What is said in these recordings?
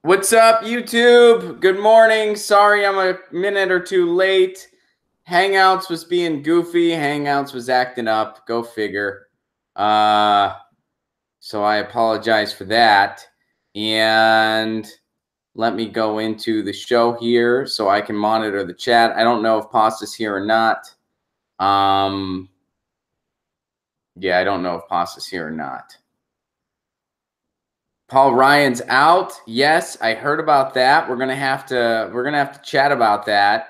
What's up, YouTube? Good morning. Sorry I'm a minute or two late. Hangouts was being goofy. Hangouts was acting up. Go figure. So I apologize for that. And let me go into the show here so I can monitor the chat. I don't know if Pasta's here or not. Yeah, I don't know if Pasta's here or not. Paul Ryan's out. Yes, I heard about that. We're gonna have to chat about that.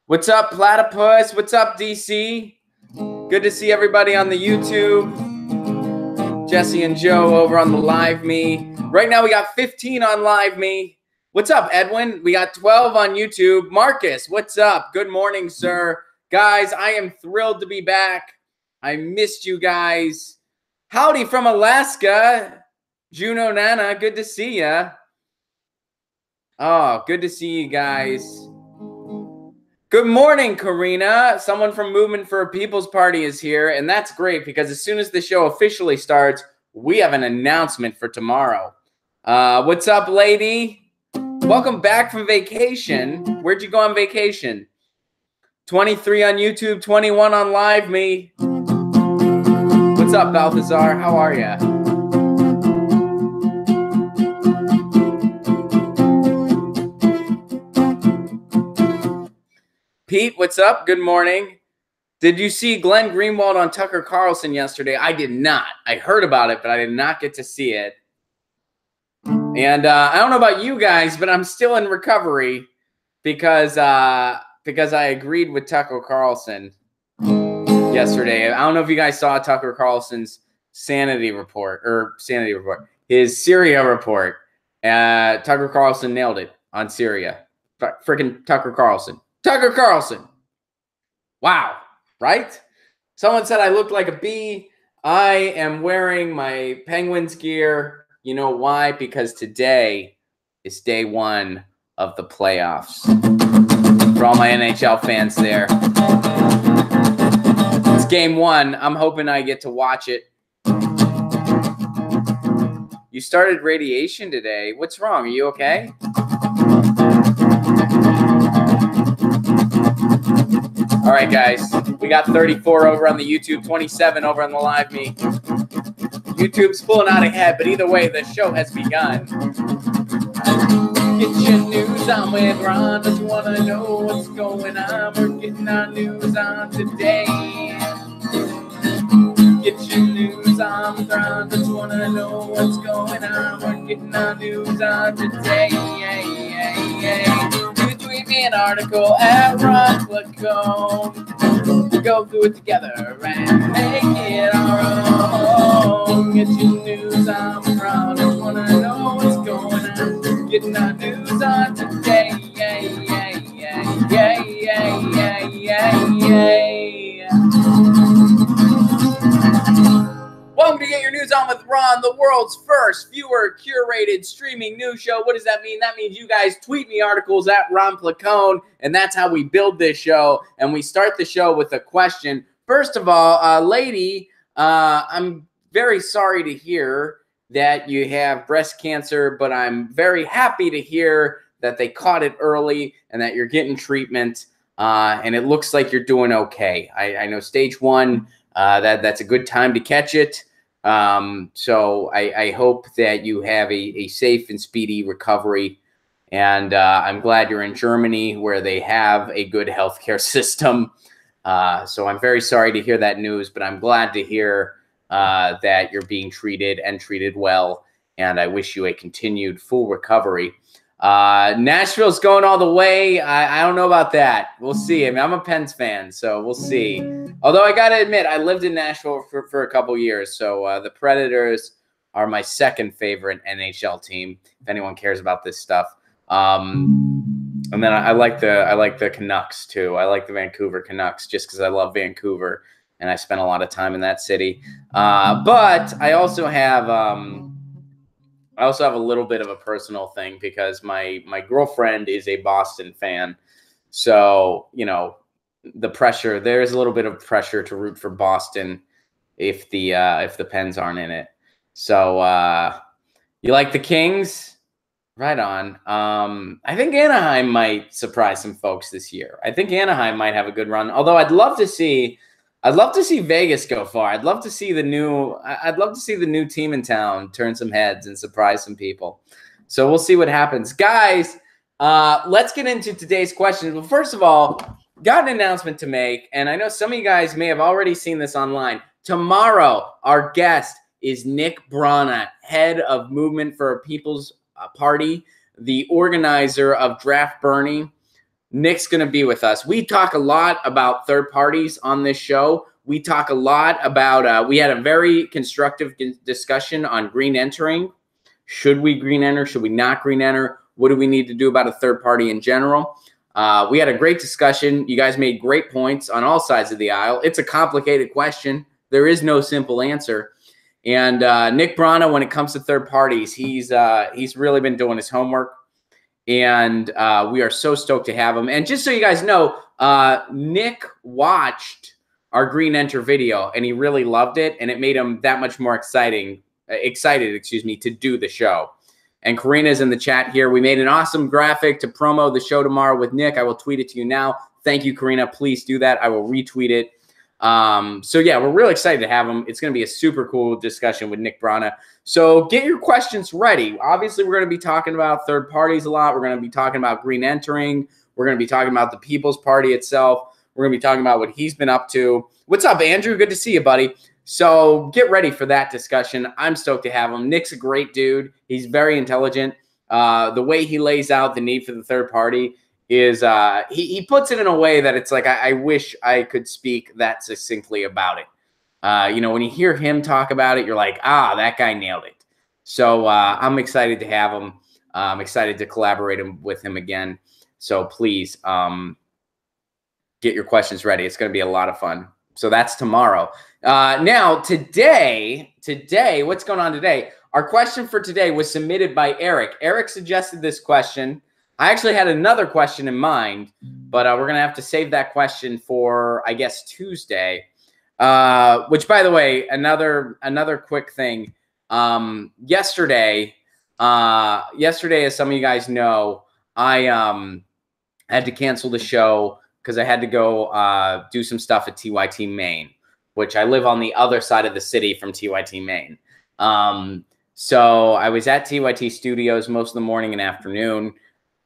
What's up, Platypus? What's up, DC? Good to see everybody on the YouTube. Jesse and Joe over on the Live Me. Right now we got 15 on Live Me. What's up, Edwin? We got 12 on YouTube. Marcus, what's up? Good morning, sir. Guys, I am thrilled to be back. I missed you guys. Howdy from Alaska. Juno Nana, good to see ya. Oh, good to see you guys. Good morning, Karina. Someone from Movement for a People's Party is here, and that's great because as soon as the show officially starts, we have an announcement for tomorrow. What's up, lady? Welcome back from vacation. Where'd you go on vacation? 23 on YouTube, 21 on Live Me. What's up, Balthazar? How are ya? Pete, what's up? Good morning. Did you see Glenn Greenwald on Tucker Carlson yesterday? I did not. I heard about it, but I did not get to see it. And I don't know about you guys, but I'm still in recovery because I agreed with Tucker Carlson yesterday. I don't know if you guys saw Tucker Carlson's his Syria report. Tucker Carlson nailed it on Syria. Freaking Tucker Carlson. Tucker Carlson. Wow, right? Someone said I looked like a bee. I am wearing my Penguins gear. You know why? Because today is day one of the playoffs. For all my NHL fans there. It's game one. I'm hoping I get to watch it. You started radiation today. What's wrong? Are you okay? All right, guys, we got 34 over on the YouTube, 27 over on the Live Me. YouTube's pulling out ahead, but either way, the show has begun. Get your news on with Ron. Don't you want to know what's going on? We're getting our news on today. Get your news on with Ron. Don't you want to know what's going on? We're getting our news on today. Tweet me an article at Ron Placone. Go through it together and make it our own. Get your news on Ron. Just wanna know what's going on. Getting our news on today. Welcome to Get Your News On with Ron, the world's first viewer-curated streaming news show. What does that mean? That means you guys tweet me articles at Ron Placone, and that's how we build this show. And we start the show with a question. First of all, lady, I'm very sorry to hear that you have breast cancer, but I'm very happy to hear that they caught it early and that you're getting treatment, and it looks like you're doing okay. I know stage one, that's a good time to catch it. So I hope that you have a safe and speedy recovery. And I'm glad you're in Germany where they have a good healthcare system. So I'm very sorry to hear that news, but I'm glad to hear that you're being treated and treated well. And I wish you a continued full recovery. Nashville's going all the way. I don't know about that. We'll see. I mean, I'm a Pens fan, so we'll see. Although I got to admit, I lived in Nashville for a couple years. So the Predators are my second favorite NHL team, if anyone cares about this stuff. And then I like the Canucks too. I like the Vancouver Canucks just because I love Vancouver and I spent a lot of time in that city. But I also have a little bit of a personal thing because my girlfriend is a Boston fan. So, you know, there is a little bit of pressure to root for Boston if the Pens aren't in it. So You like the Kings? Right on. I think Anaheim might surprise some folks this year. I think Anaheim might have a good run. Although I'd love to see Vegas go far. I'd love to see the new team in town turn some heads and surprise some people. So we'll see what happens. Guys, let's get into today's questions. Well, first of all, got an announcement to make, and I know some of you guys may have already seen this online. Tomorrow, our guest is Nick Branagh, head of Movement for a People's Party, the organizer of Draft Bernie. Nick's going to be with us. We talk a lot about third parties on this show. We talk a lot about, we had a very constructive discussion on green entering. Should we green enter? Should we not green enter? What do we need to do about a third party in general? We had a great discussion. You guys made great points on all sides of the aisle. It's a complicated question. There is no simple answer. And Nick Branagh, when it comes to third parties, he's really been doing his homework, and we are so stoked to have him. And just so you guys know, Nick watched our Green Enter video, and he really loved it, and it made him that much more excited, to do the show. And Karina's in the chat here. We made an awesome graphic to promo the show tomorrow with Nick. I will tweet it to you now. Thank you, Karina. Please do that. I will retweet it. So yeah, we're really excited to have him. It's going to be a super cool discussion with Nick Branagh. So get your questions ready. Obviously, we're going to be talking about third parties a lot. We're going to be talking about green entering. We're going to be talking about the People's Party itself. We're going to be talking about what he's been up to. What's up, Andrew? Good to see you, buddy. So get ready for that discussion. I'm stoked to have him. Nick's a great dude. He's very intelligent. The way he lays out the need for the third party is he puts it in a way that it's like, I wish I could speak that succinctly about it. You know, when you hear him talk about it, you're like, that guy nailed it. So I'm excited to have him. I'm excited to collaborate with him again. So please get your questions ready. It's going to be a lot of fun. So that's tomorrow. Now, today, what's going on today? Our question for today was submitted by Eric. Eric suggested this question. I actually had another question in mind, but we're going to have to save that question for, I guess, Tuesday. Which, by the way, another quick thing. Yesterday, as some of you guys know, I had to cancel the show because I had to go do some stuff at TYT Maine, which I live on the other side of the city from TYT Maine. So I was at TYT Studios most of the morning and afternoon.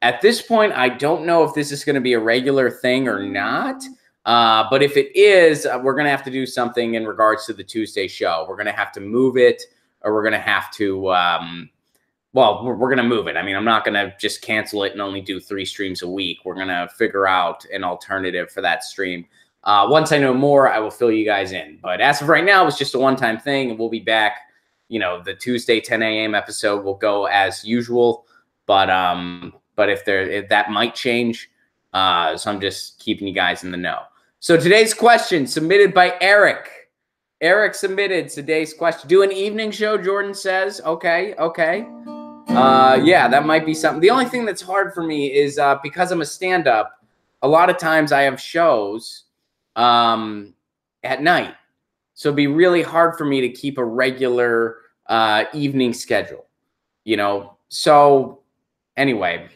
At this point, I don't know if this is going to be a regular thing or not. But if it is, we're going to have to do something in regards to the Tuesday show. We're going to have to move it, or we're going to have to, well, we're going to move it. I mean, I'm not going to just cancel it and only do 3 streams a week. We're going to figure out an alternative for that stream. Once I know more, I will fill you guys in. But as of right now, it's just a one-time thing, and we'll be back. You know, the Tuesday 10 a.m. episode will go as usual. But if that might change, so I'm just keeping you guys in the know. So today's question submitted by Eric. Eric submitted today's question. Do an evening show, Jordan says. Okay. Yeah, that might be something. The only thing that's hard for me is because I'm a stand-up, a lot of times I have shows at night. So it'd be really hard for me to keep a regular evening schedule, you know? So anyway.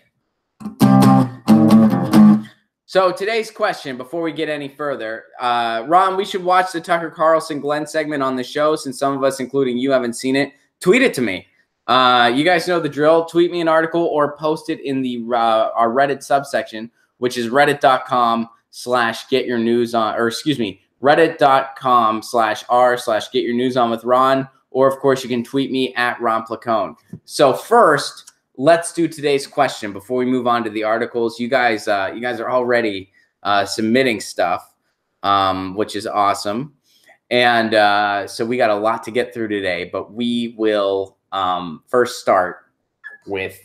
So today's question, before we get any further, Ron, we should watch the Tucker Carlson Glenn segment on the show, since some of us, including you, haven't seen it. Tweet it to me. You guys know the drill. Tweet me an article or post it in the our Reddit subsection, which is reddit.com/getyournewson, or excuse me, reddit.com/r/getyournewsonwithron, or of course you can tweet me at Ron Placone. So first, let's do today's question before we move on to the articles. You guys are already submitting stuff, which is awesome. And so we got a lot to get through today, but we will first start with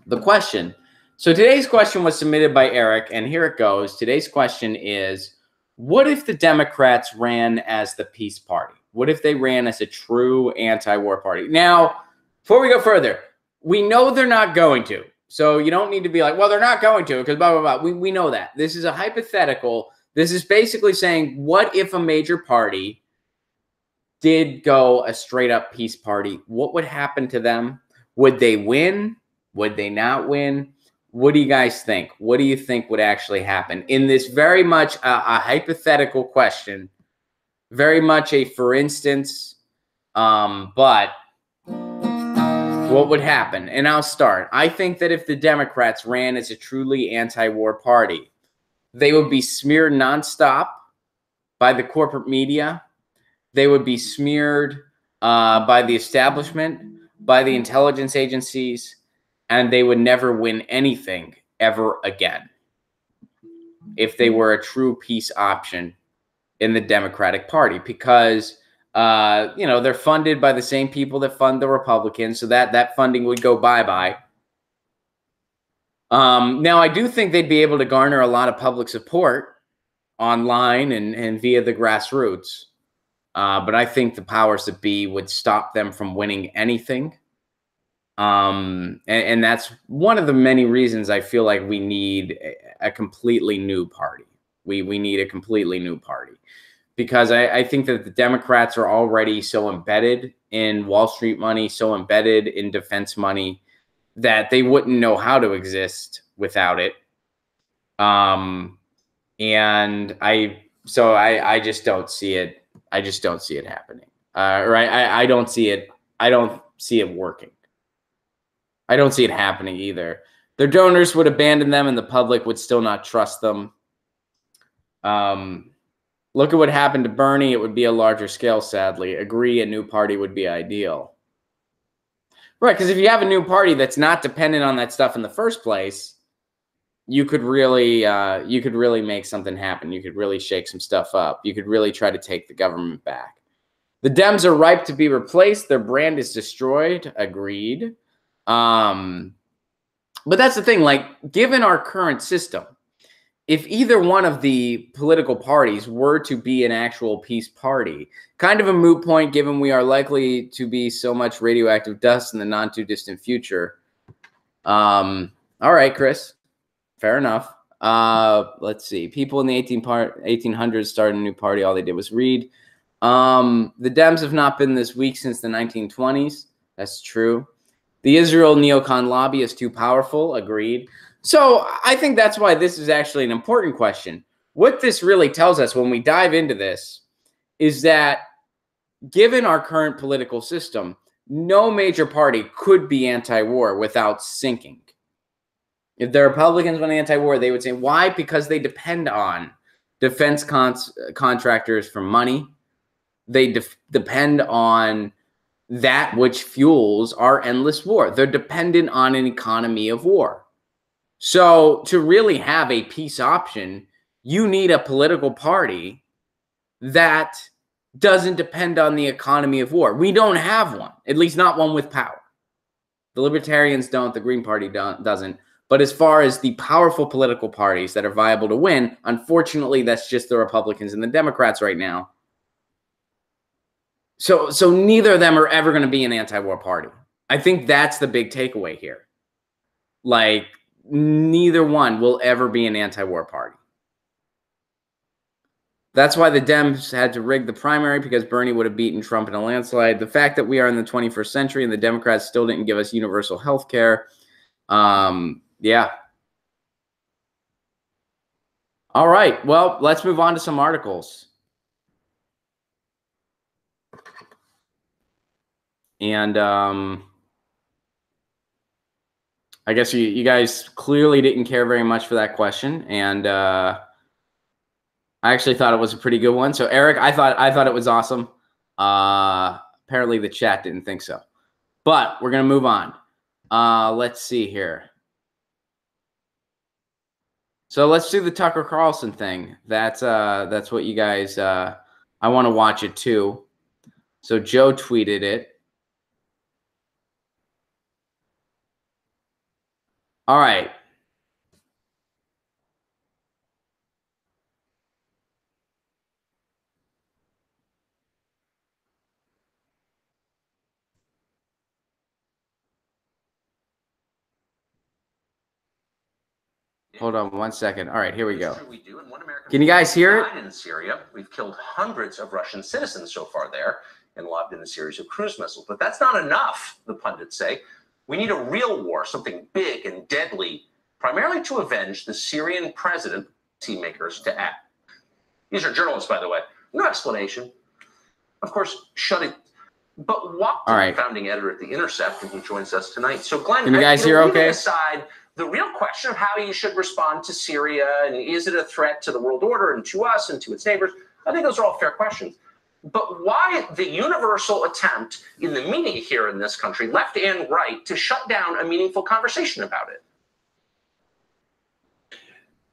the question. So today's question was submitted by Eric, and here it goes. Today's question is, what if the Democrats ran as the peace party? What if they ran as a true anti-war party? Now, before we go further, we know they're not going to. So you don't need to be like, well, they're not going to because blah, blah, blah. We know that. This is a hypothetical. This is basically saying, what if a major party did go a straight up peace party, what would happen to them? Would they win? Would they not win? What do you guys think? What do you think would actually happen in this very much a hypothetical question, very much a for instance, but what would happen? And I'll start. I think that if the Democrats ran as a truly anti-war party, they would be smeared nonstop by the corporate media. They would be smeared by the establishment, by the intelligence agencies, and they would never win anything ever again if they were a true peace option in the Democratic Party, because they're funded by the same people that fund the Republicans, so that funding would go bye-bye. Now, I do think they'd be able to garner a lot of public support online and via the grassroots, but I think the powers that be would stop them from winning anything. And that's one of the many reasons I feel like we need a completely new party. We need a completely new party, because I think that the Democrats are already so embedded in Wall Street money, so embedded in defense money, that they wouldn't know how to exist without it. And I just don't see it. I just don't see it happening. I don't see it. I don't see it working. I don't see it happening either. Their donors would abandon them, and the public would still not trust them. Look at what happened to Bernie. It would be a larger scale, sadly. Agree, a new party would be ideal. Right, because if you have a new party that's not dependent on that stuff in the first place, you could really make something happen. You could really shake some stuff up. You could really try to take the government back. The Dems are ripe to be replaced. Their brand is destroyed. Agreed. But that's the thing, like, given our current system, if either one of the political parties were to be an actual peace party, kind of a moot point given we are likely to be so much radioactive dust in the not too distant future. All right, Chris, fair enough. Let's see. People in the 1800s started a new party. All they did was read. The Dems have not been this weak since the 1920s. That's true. The Israel neocon lobby is too powerful. Agreed. So I think that's why this is actually an important question. What this really tells us when we dive into this is that given our current political system, no major party could be anti-war without sinking. If the Republicans went anti-war, they would say, why? Because they depend on defense contractors for money. They depend on that which fuels our endless war. They're dependent on an economy of war. So to really have a peace option, you need a political party that doesn't depend on the economy of war. We don't have one, at least not one with power. The Libertarians don't, the Green Party doesn't. But as far as the powerful political parties that are viable to win, unfortunately, that's just the Republicans and the Democrats right now. So neither of them are ever going to be an anti-war party. I think that's the big takeaway here. Like, neither one will ever be an anti-war party. That's why the Dems had to rig the primary, because Bernie would have beaten Trump in a landslide. The fact that we are in the 21st century and the Democrats still didn't give us universal health care. Yeah. All right. Well, let's move on to some articles. And I guess you guys clearly didn't care very much for that question, and I actually thought it was a pretty good one. So Eric, I thought it was awesome. Apparently the chat didn't think so, but we're gonna move on. Let's see here. So let's do the Tucker Carlson thing. That's what you guys. I want to watch it too. So Joe tweeted it. All right. Hold on one second. All right, here we go. Can you guys hear it? In Syria, we've killed hundreds of Russian citizens so far there. and lobbed in a series of cruise missiles. But that's not enough, the pundits say. We need a real war, something big and deadly, primarily to avenge the Syrian president, makers to act. These are journalists, by the way. No explanation. Of course, shutting. But what? All right. Founding editor at The Intercept, and who joins us tonight. So, Glenn, can you guys hear okay? Aside the real question of how you should respond to Syria, and is it a threat to the world order and to us and to its neighbors? I think those are all fair questions. But why the universal attempt in the media here in this country, left and right, to shut down a meaningful conversation about it?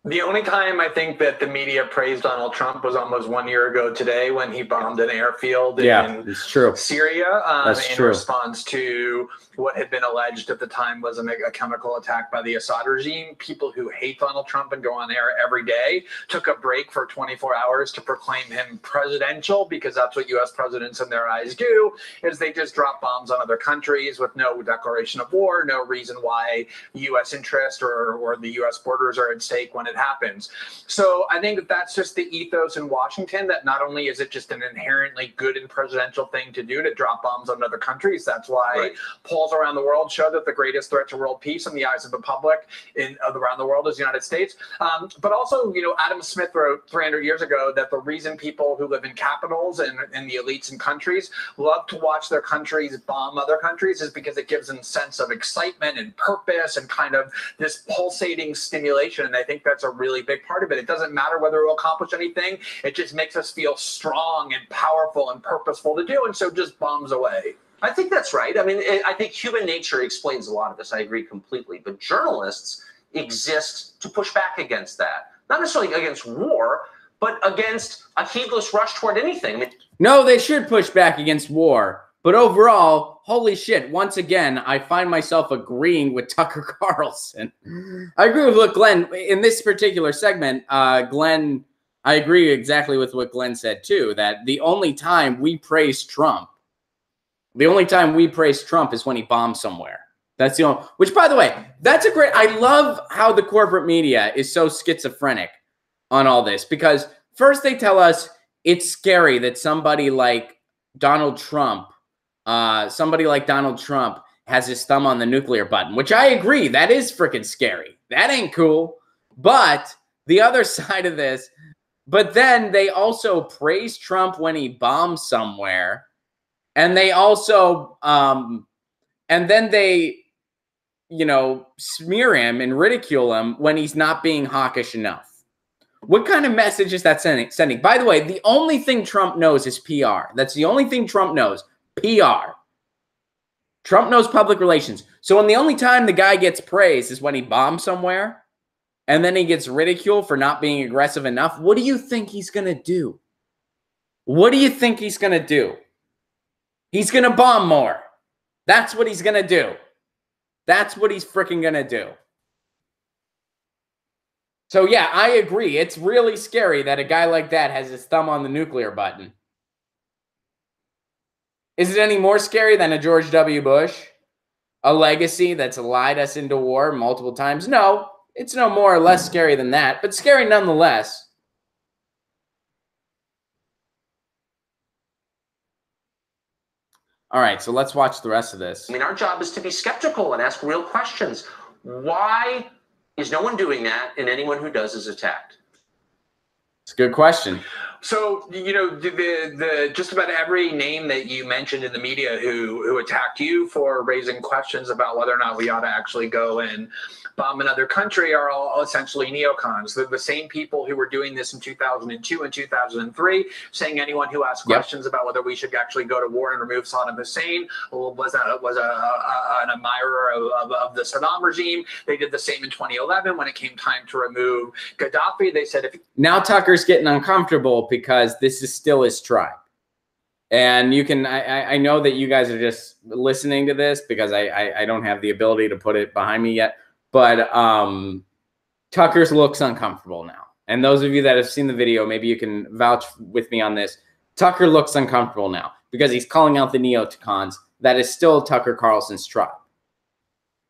The only time I think that the media praised Donald Trump was almost 1 year ago today when he bombed an airfield in Syria in response to what had been alleged at the time was a chemical attack by the Assad regime. People who hate Donald Trump and go on air every day took a break for 24 hours to proclaim him presidential, because that's what U.S. presidents in their eyes do, is they just drop bombs on other countries with no declaration of war, no reason why U.S. interest or the U.S. borders are at stake when it happens. So I think that that's just the ethos in Washington, that not only is it just an inherently good and presidential thing to do to drop bombs on other countries, that's why polls around the world show that the greatest threat to world peace in the eyes of the public around the world is the United States. But also, Adam Smith wrote 300 years ago that the reason people who live in capitals and the elites in countries love to watch their countries bomb other countries is because it gives them a sense of excitement and purpose and kind of this pulsating stimulation. And I think that's a really big part of it. It doesn't matter whether it will accomplish anything. It just makes us feel strong and powerful and purposeful to do, and so just bombs away. I think that's right. I mean, I think human nature explains a lot of this. I agree completely. But journalists exist to push back against that. Not necessarily against war, but against a heedless rush toward anything. I mean, no, they should push back against war. But overall, holy shit, once again, I find myself agreeing with Tucker Carlson. I agree with what Glenn, in this particular segment, Glenn, I agree exactly with what Glenn said too, that the only time we praise Trump is when he bombs somewhere. That's the only, which, by the way, that's a great, I love how the corporate media is so schizophrenic on all this, because first they tell us it's scary that somebody like Donald Trump has his thumb on the nuclear button, which I agree, that is freaking scary. That ain't cool. But the other side of this, but then they also praise Trump when he bombs somewhere. And they also, and then they, smear him and ridicule him when he's not being hawkish enough. What kind of message is that sending? By the way, the only thing Trump knows is PR. That's the only thing Trump knows, PR. Trump knows public relations. So when the only time the guy gets praised is when he bombs somewhere, and then he gets ridiculed for not being aggressive enough, what do you think he's going to do? What do you think he's going to do? He's going to bomb more. That's what he's going to do. That's what he's freaking going to do. So, yeah, I agree. It's really scary that a guy like that has his thumb on the nuclear button. Is it any more scary than a George W. Bush? A legacy that's lied us into war multiple times? No, it's no more or less scary than that, but scary nonetheless. All right, so let's watch the rest of this. I mean, our job is to be skeptical and ask real questions. Why is no one doing that, and anyone who does is attacked? It's a good question. So, the just about every name that you mentioned in the media who attacked you for raising questions about whether or not we ought to actually go and bomb another country are all essentially neocons. They're the same people who were doing this in 2002 and 2003, saying anyone who asked questions about whether we should actually go to war and remove Saddam Hussein was an admirer of the Saddam regime. They did the same in 2011 when it came time to remove Gaddafi. They said, now Tucker's getting uncomfortable because this is still his tribe. And you can, I know that you guys are just listening to this because I don't have the ability to put it behind me yet. But Tucker's looks uncomfortable now. And those of you that have seen the video, maybe you can vouch with me on this. Tucker looks uncomfortable now because he's calling out the neocons. That is still Tucker Carlson's tribe.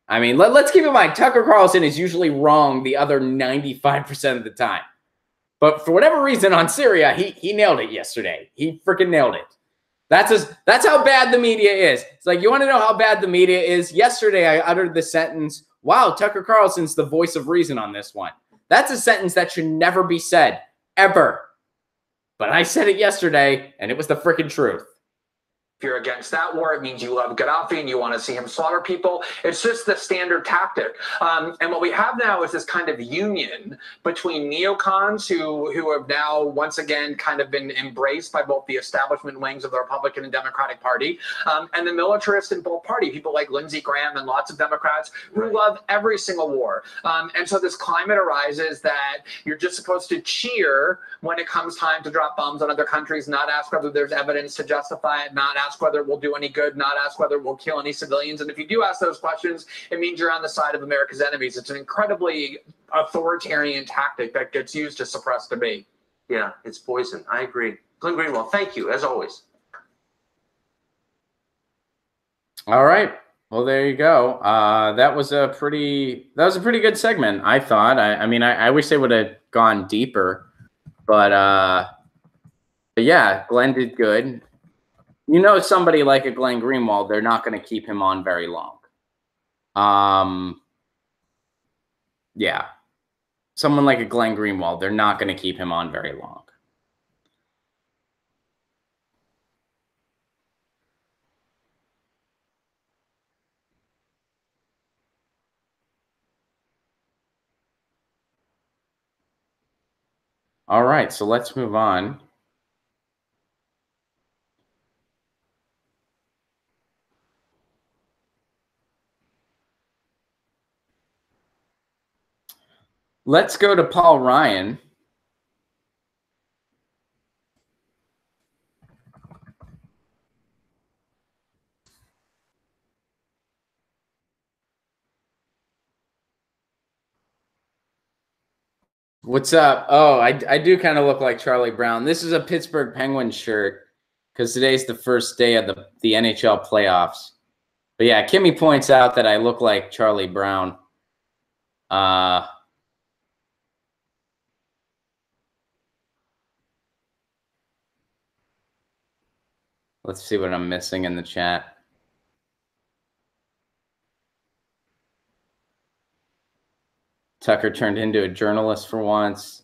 I mean, let's keep in mind, Tucker Carlson is usually wrong the other 95% of the time. But for whatever reason on Syria, he nailed it yesterday. He freaking nailed it. That's how bad the media is. It's like, you want to know how bad the media is? Yesterday, I uttered the sentence, wow, Tucker Carlson's the voice of reason on this one. That's a sentence that should never be said, ever. But I said it yesterday, and it was the freaking truth. If you're against that war, it means you love Gaddafi and you want to see him slaughter people. It's just the standard tactic. And what we have now is this kind of union between neocons who have now once again kind of been embraced by both the establishment wings of the Republican and Democratic Party, and the militarists in both parties, people like Lindsey Graham and lots of Democrats who love every single war. And so this climate arises that you're just supposed to cheer when it comes time to drop bombs on other countries, not ask whether there's evidence to justify it, not ask whether it will do any good, not ask whether it will kill any civilians. And if you do ask those questions, it means you're on the side of America's enemies. It's an incredibly authoritarian tactic that gets used to suppress debate. Yeah, it's poison. I agree. Glenn Greenwald, thank you, as always. All right. Well, there you go. That was a pretty good segment, I thought. I mean, I wish they would have gone deeper, but yeah, Glenn did good. You know, somebody like a Glenn Greenwald, they're not going to keep him on very long. Yeah. Someone like a Glenn Greenwald, they're not going to keep him on very long. All right, so let's move on. Let's go to Paul Ryan. What's up? Oh, I do kind of look like Charlie Brown. This is a Pittsburgh Penguins shirt because today's the first day of the NHL playoffs. But yeah, Kimmy points out that I look like Charlie Brown. Let's see what I'm missing in the chat. Tucker turned into a journalist for once.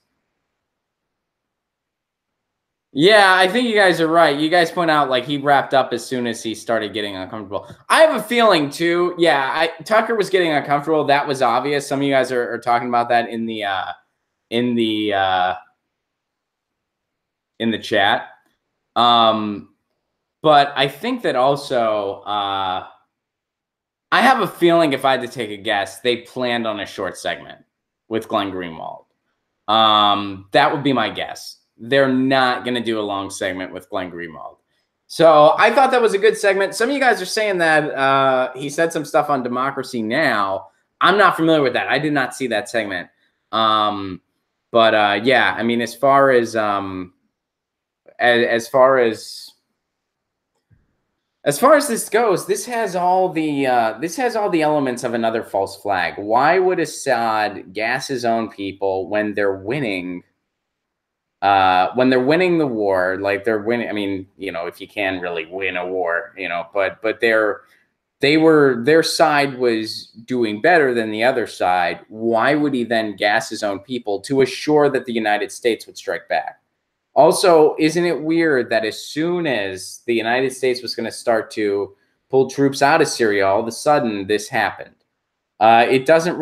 Yeah, I think you guys are right. You guys point out like he wrapped up as soon as he started getting uncomfortable. I have a feeling too. Yeah, Tucker was getting uncomfortable. That was obvious. Some of you guys are talking about that in the chat. But I think that also, I have a feeling if I had to take a guess, they planned on a short segment with Glenn Greenwald. That would be my guess. They're not going to do a long segment with Glenn Greenwald. So I thought that was a good segment. Some of you guys are saying that he said some stuff on Democracy Now! I'm not familiar with that. I did not see that segment. But yeah, I mean, as far as this goes, this has all the elements of another false flag. Why would Assad gas his own people when they're winning? When they're winning the war, like they're winning. I mean, you know, if you can really win a war, you know, but their side was doing better than the other side. Why would he then gas his own people to assure that the United States would strike back? Also, isn't it weird that as soon as the United States was going to start to pull troops out of Syria, all of a sudden this happened? It doesn't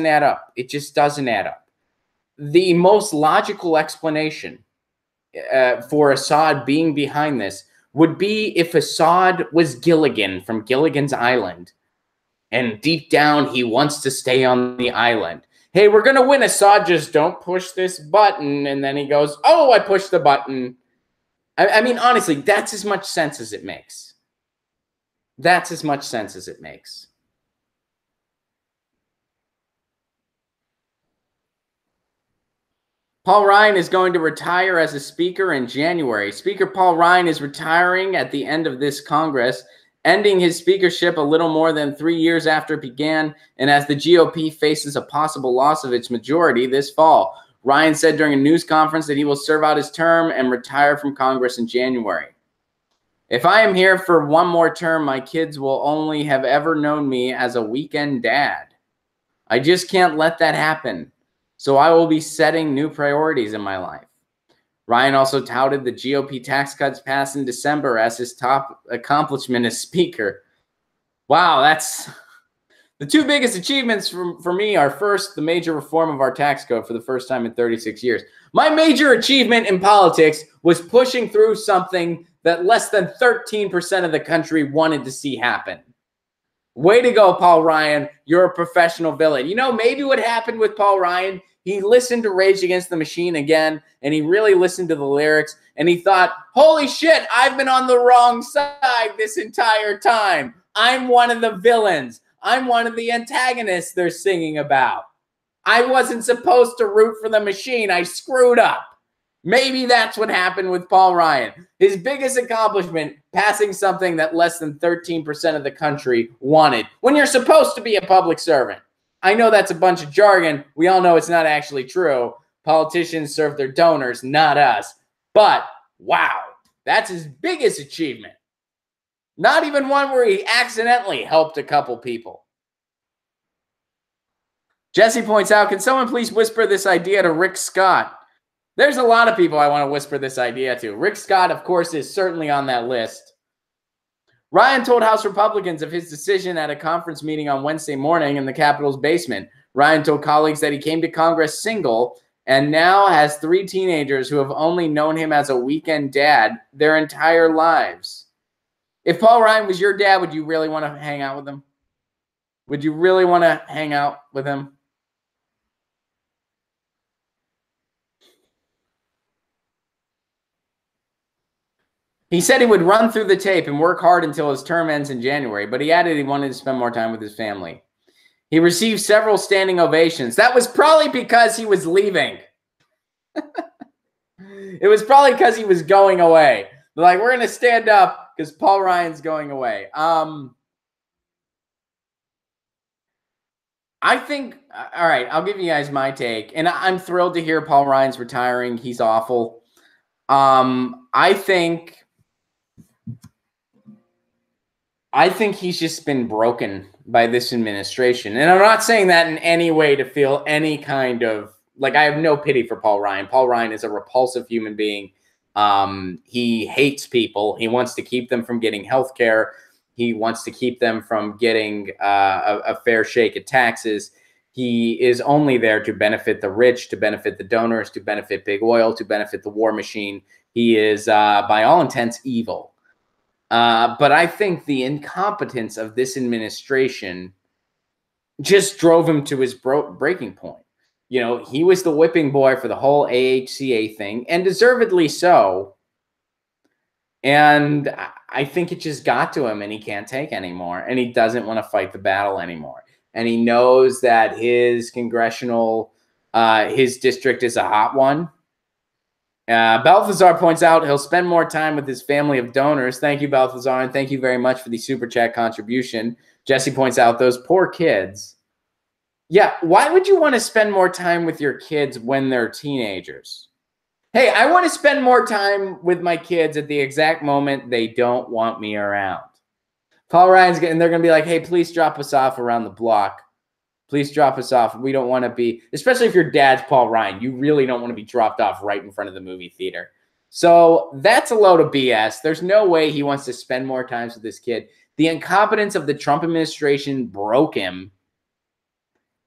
add up. It just doesn't add up. The most logical explanation for Assad being behind this would be if Assad was Gilligan from Gilligan's Island, and deep down he wants to stay on the island. Hey, we're going to win, Assad, just don't push this button. And then he goes, oh, I pushed the button. I mean, honestly, that's as much sense as it makes. That's as much sense as it makes. Paul Ryan is going to retire as a speaker in January. Speaker Paul Ryan is retiring at the end of this Congress, ending his speakership a little more than 3 years after it began, and as the GOP faces a possible loss of its majority this fall. Ryan said during a news conference that he will serve out his term and retire from Congress in January. If I am here for one more term, my kids will only have ever known me as a weekend dad. I just can't let that happen. So I will be setting new priorities in my life. Ryan also touted the GOP tax cuts passed in December as his top accomplishment as speaker. Wow, that's the two biggest achievements for me are first, the major reform of our tax code for the first time in 36 years. My major achievement in politics was pushing through something that less than 13% of the country wanted to see happen. Way to go, Paul Ryan. You're a professional villain. You know, maybe what happened with Paul Ryan, he listened to Rage Against the Machine again, and he really listened to the lyrics, and he thought, holy shit, I've been on the wrong side this entire time. I'm one of the villains. I'm one of the antagonists they're singing about. I wasn't supposed to root for the machine. I screwed up. Maybe that's what happened with Paul Ryan. His biggest accomplishment, passing something that less than 13% of the country wanted when you're supposed to be a public servant. I know that's a bunch of jargon. We all know it's not actually true. Politicians serve their donors, not us. But, wow, that's his biggest achievement. Not even one where he accidentally helped a couple people. Jesse points out, can someone please whisper this idea to Rick Scott? There's a lot of people I want to whisper this idea to. Rick Scott, of course, is certainly on that list. Ryan told House Republicans of his decision at a conference meeting on Wednesday morning in the Capitol's basement. Ryan told colleagues that he came to Congress single and now has 3 teenagers who have only known him as a weekend dad their entire lives. If Paul Ryan was your dad, would you really want to hang out with him? Would you really want to hang out with him? He said he would run through the tape and work hard until his term ends in January, but he added he wanted to spend more time with his family. He received several standing ovations. That was probably because he was leaving. It was probably because he was going away. They're like, we're going to stand up because Paul Ryan's going away. I think, all right, I'll give you guys my take. And I'm thrilled to hear Paul Ryan's retiring. He's awful. I think he's just been broken by this administration. And I'm not saying that in any way to feel any kind of, like, I have no pity for Paul Ryan. Paul Ryan is a repulsive human being. He hates people. He wants to keep them from getting health care. He wants to keep them from getting a fair shake at taxes. He is only there to benefit the rich, to benefit the donors, to benefit big oil, to benefit the war machine. He is, by all intents, evil. But I think the incompetence of this administration just drove him to his breaking point. You know, he was the whipping boy for the whole AHCA thing, and deservedly so. And I think it just got to him, and he can't take anymore, and he doesn't want to fight the battle anymore. And he knows that his congressional, his district is a hot one. Balthazar points out he'll spend more time with his family of donors. Thank you, Balthazar, and thank you very much for the Super Chat contribution. Jesse points out those poor kids. Yeah, why would you want to spend more time with your kids when they're teenagers? Hey, I want to spend more time with my kids at the exact moment they don't want me around. Paul Ryan's getting, they're going to be like, hey, please drop us off around the block. Please drop us off. We don't want to be, especially if your dad's Paul Ryan, you really don't want to be dropped off right in front of the movie theater. So that's a load of BS. There's no way he wants to spend more time with this kid. The incompetence of the Trump administration broke him.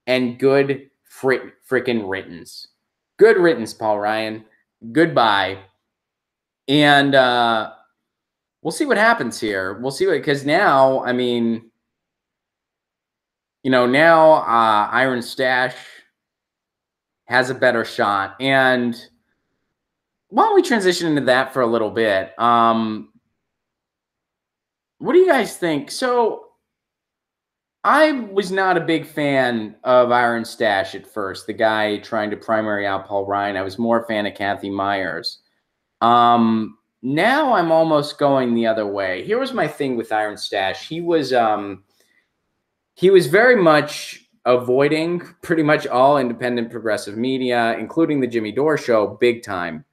And good freaking riddance. Good riddance, Paul Ryan. Goodbye. And we'll see what happens here. We'll see what, because now, I mean, you know, now Iron Stache has a better shot. And why don't we transition into that for a little bit? What do you guys think? So I was not a big fan of Iron Stache at first, the guy trying to primary out Paul Ryan. I was more a fan of Kathy Myers. Now I'm almost going the other way. Here was my thing with Iron Stache. He was very much avoiding pretty much all independent progressive media, including the Jimmy Dore show, big time.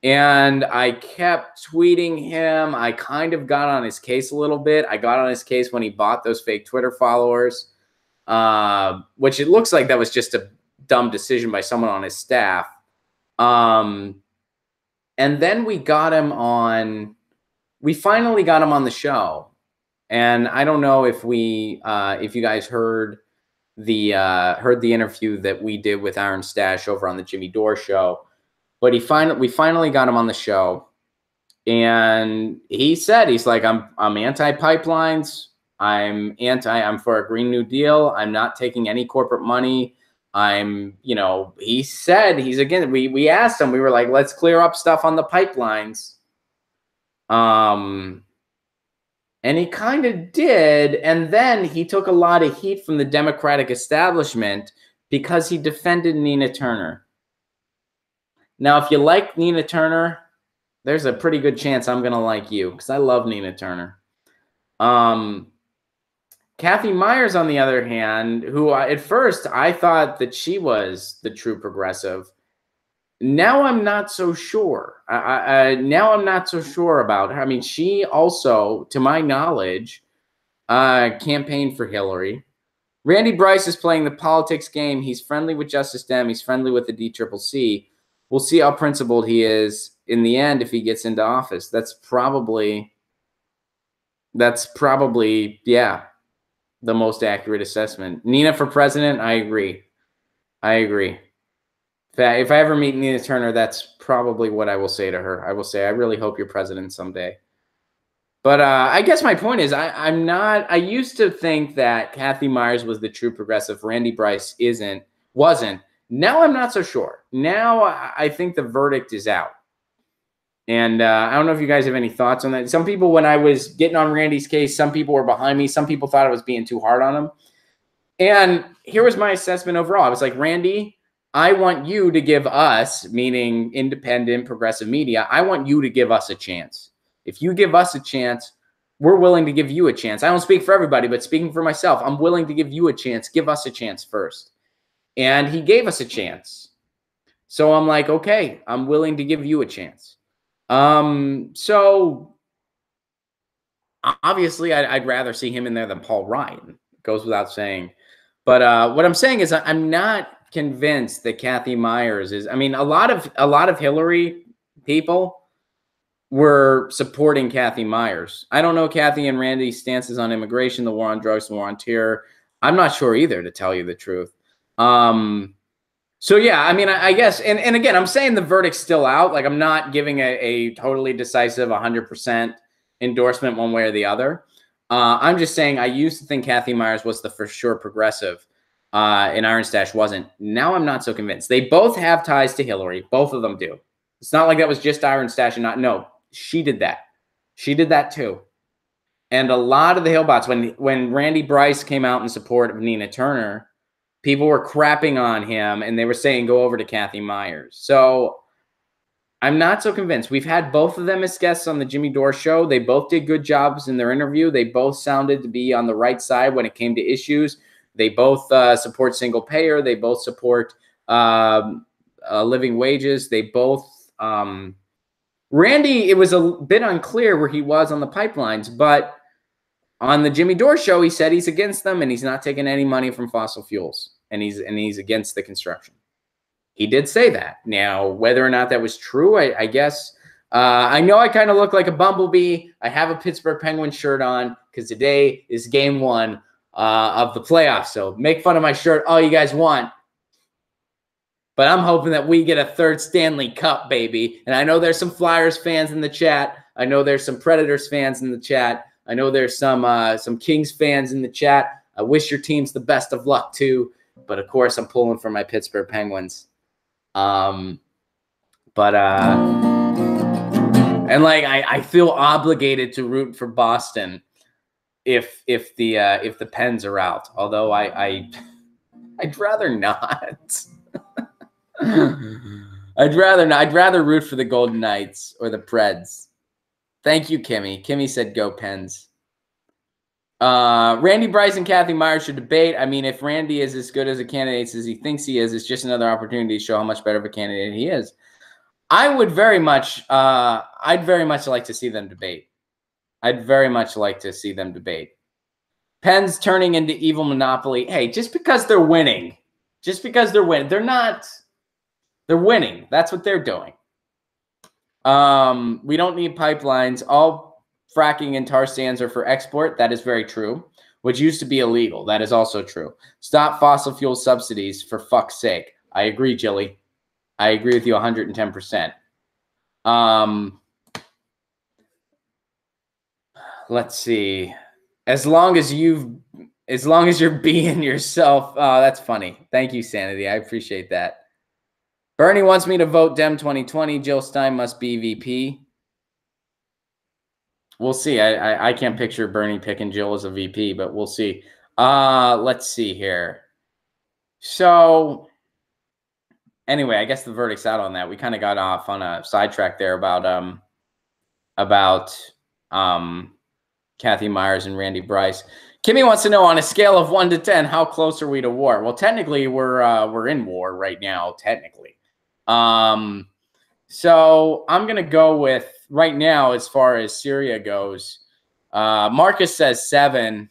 And I kept tweeting him. I kind of got on his case a little bit. I got on his case when he bought those fake Twitter followers, which it looks like that was just a dumb decision by someone on his staff. And then we got him on. We finally got him on the show. And I don't know if if you guys heard the interview that we did with Aaron Stache over on the Jimmy Dore show. But we finally got him on the show, and he said, he's like, I'm anti-pipelines. I'm for a Green New Deal. I'm not taking any corporate money. He said we asked him, we were like, let's clear up stuff on the pipelines. And he kind of did. And then he took a lot of heat from the Democratic establishment because he defended Nina Turner. Now, if you like Nina Turner, there's a pretty good chance I'm going to like you because I love Nina Turner. Kathy Myers, on the other hand, who at first I thought that she was the true progressive. Now I'm not so sure. Now I'm not so sure about her. I mean, she also, to my knowledge, campaigned for Hillary. Randy Bryce is playing the politics game. He's friendly with Justice Dem. He's friendly with the DCCC. We'll see how principled he is in the end if he gets into office. That's probably, yeah, the most accurate assessment. Nina for president, I agree. If I ever meet Nina Turner, that's probably what I will say to her. I will say, I really hope you're president someday. But I guess my point is, I used to think that Kathy Myers was the true progressive. Randy Bryce wasn't. Now I'm not so sure. Now I think the verdict is out. And I don't know if you guys have any thoughts on that. Some people, when I was getting on Randy's case, some people were behind me. Some people thought I was being too hard on him. And here was my assessment overall. I was like, Randy, I want you to give us, meaning independent progressive media, I want you to give us a chance. If you give us a chance, we're willing to give you a chance. I don't speak for everybody, but speaking for myself, I'm willing to give you a chance. Give us a chance first. And he gave us a chance. So I'm like, okay, I'm willing to give you a chance. So obviously I'd rather see him in there than Paul Ryan. It goes without saying. But what I'm saying is I'm not convinced that Kathy Myers is, I mean, a lot of Hillary people were supporting Kathy Myers. I don't know Kathy and Randy's stances on immigration, the war on drugs, the war on terror. I'm not sure either, to tell you the truth. So yeah, I mean, I guess, and again, I'm saying the verdict's still out. Like, I'm not giving a totally decisive 100% endorsement one way or the other. I'm just saying I used to think Kathy Myers was the for sure progressive, and Aaron Stache wasn't. Now I'm not so convinced. They both have ties to Hillary. Both of them do. It's not like that was just Aaron Stache and not, no, she did that. She did that too. And a lot of the Hillbots, when Randy Bryce came out in support of Nina Turner, people were crapping on him, and they were saying, go over to Kathy Myers. So I'm not so convinced. We've had both of them as guests on the Jimmy Dore show. They both did good jobs in their interview. They both sounded to be on the right side when it came to issues. They both support single payer. They both support living wages. They both Randy, it was a bit unclear where he was on the pipelines, but on the Jimmy Dore show, he said he's against them and he's not taking any money from fossil fuels, and he's against the construction. He did say that. Now, whether or not that was true, I guess. I know I kind of look like a bumblebee. I have a Pittsburgh Penguins shirt on because today is game 1 of the playoffs. So make fun of my shirt all you guys want. But I'm hoping that we get a 3rd Stanley Cup, baby. And I know there's some Flyers fans in the chat. I know there's some Predators fans in the chat. I know there's some Kings fans in the chat. I wish your teams the best of luck too. But of course, I'm pulling for my Pittsburgh Penguins. And like I feel obligated to root for Boston if the Pens are out. Although I'd rather not. I'd rather root for the Golden Knights or the Preds. Thank you, Kimmy. Kimmy said go Pens. Randy Bryce and Kathy Myers should debate. I mean, if Randy is as good as a candidate as he thinks he is, it's just another opportunity to show how much better of a candidate he is. I would very much, I'd very much like to see them debate. I'd very much like to see them debate. Penn's turning into evil Monopoly. Hey, just because they're winning, they're not, they're winning. That's what they're doing. We don't need pipelines. All fracking and tar sands are for export. That is very true, which used to be illegal. That is also true. Stop fossil fuel subsidies, for fuck's sake. I agree, Jilly. I agree with you 110%. Let's see. As long as you're being yourself. Oh, that's funny. Thank you, Sanity. I appreciate that. Bernie wants me to vote Dem 2020. Jill Stein must be VP. We'll see. I can't picture Bernie picking Jill as a VP, but we'll see. Let's see here. So anyway, I guess the verdict's out on that. We kind of got off on a sidetrack there about Kathy Myers and Randy Bryce. Kimmy wants to know, on a scale of 1 to 10, how close are we to war? Well, technically, we're in war right now. Technically, so I'm gonna go with right now as far as Syria goes. Marcus says 7.